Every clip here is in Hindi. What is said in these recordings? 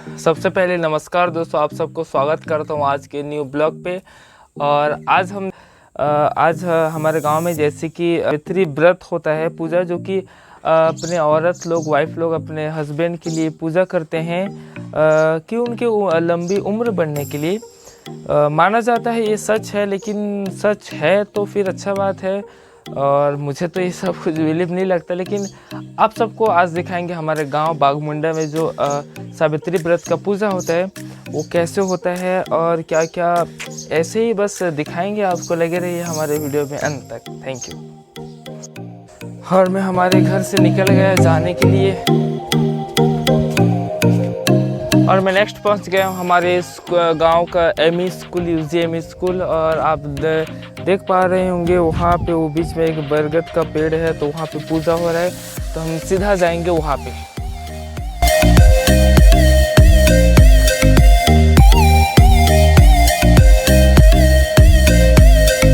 सबसे पहले नमस्कार दोस्तों, आप सबको स्वागत करता हूँ आज के न्यू ब्लॉग पे। और आज हमारे गांव में जैसे कि पितृ व्रत होता है, पूजा, जो कि अपने औरत लोग, वाइफ लोग अपने हस्बैंड के लिए पूजा करते हैं कि उनके लंबी उम्र बढ़ने के लिए। माना जाता है ये सच है, लेकिन सच है तो फिर अच्छा बात है। और मुझे तो ये सब कुछ बिलीव नहीं लगता, लेकिन आप सबको आज दिखाएंगे हमारे गांव बाघमुंडा में जो सावित्री व्रत का पूजा होता है वो कैसे होता है और क्या क्या, ऐसे ही बस दिखाएंगे आपको। लगे रहिए हमारे वीडियो में अंत तक। Thank you. और मैं हमारे घर से निकल गया जाने के लिए, और मैं नेक्स्ट पहुंच गया हूँ हमारे गांव का ME school, UG ME school. और आप देख पा रहे होंगे वहाँ पे वो बीच में एक बरगद का पेड़ है, तो वहाँ पे पूजा हो रहा है, तो हम सीधा जाएंगे वहाँ पे।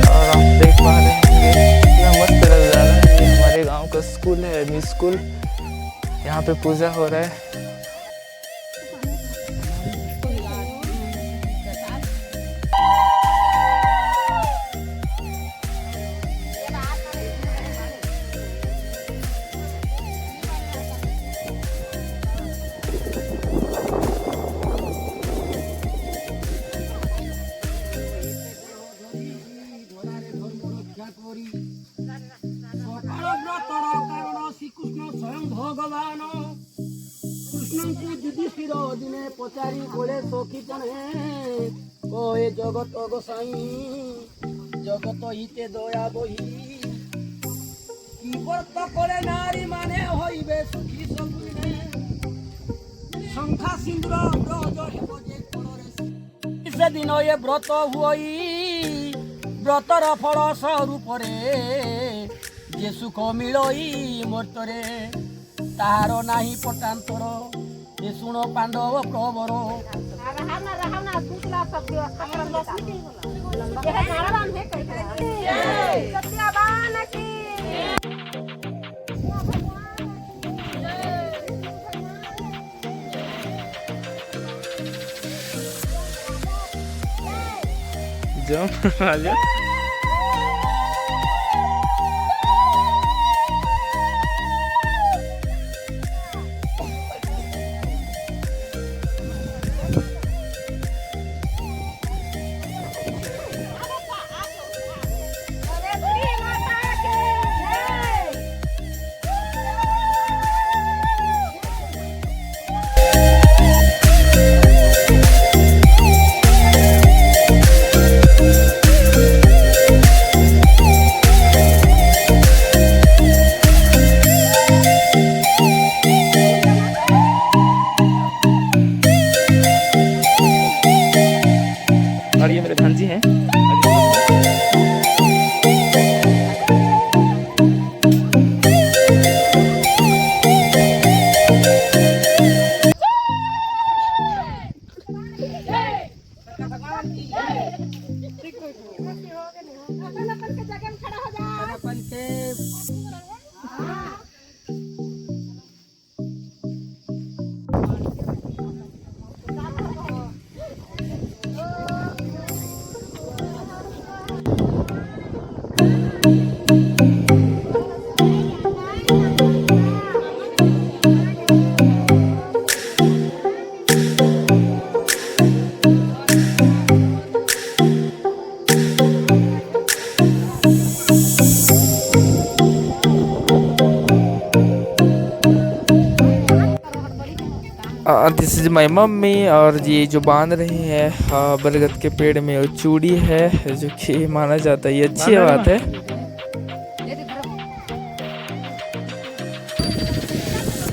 और आप देख पा रहे होंगे कितना मस्त नज़ारा है। ये हमारे गांव का स्कूल है, एमई स्कूल। यहाँ पे पूजा हो रहा है। दिने पचारि बोले सखी जने कहे जगत गोसाई जगत हिते दया बही की व्रत करे नारी माने होइबे सुखी संपुने संखा सिंदूर ब्रज हेबो जे कोणरे से दिन ये व्रत हुई व्रतर फल स्वरूपरे जे सुख मिलई मर्तरे ताहार नाही पटांतर ये सुनो पांडव प्रवर जो और ये मेरे भांजी हैं। This is my mummy. और ये जो बांध रही है बरगद के पेड़ में, वो चूड़ी है, जो कि माना जाता है ये अच्छी बात है।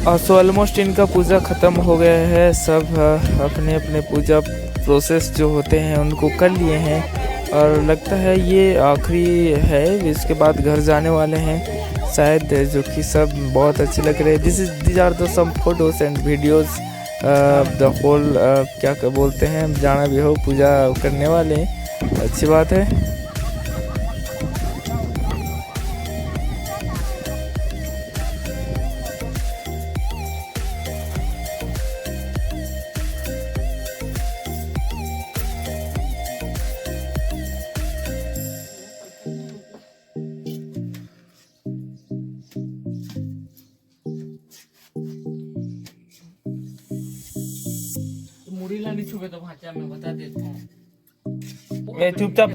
और सो ऑलमोस्ट इनका पूजा ख़त्म हो गया है। सब अपने अपने पूजा प्रोसेस जो होते हैं उनको कर लिए हैं, और लगता है ये आखिरी है। इसके बाद घर जाने वाले हैं शायद, जो कि सब बहुत अच्छे लग रहे हैं। These are the some photos and videos the whole, क्या बोलते हैं, जाना भी हो, पूजा करने वाले हैं, अच्छी बात है। मैं चुपचाप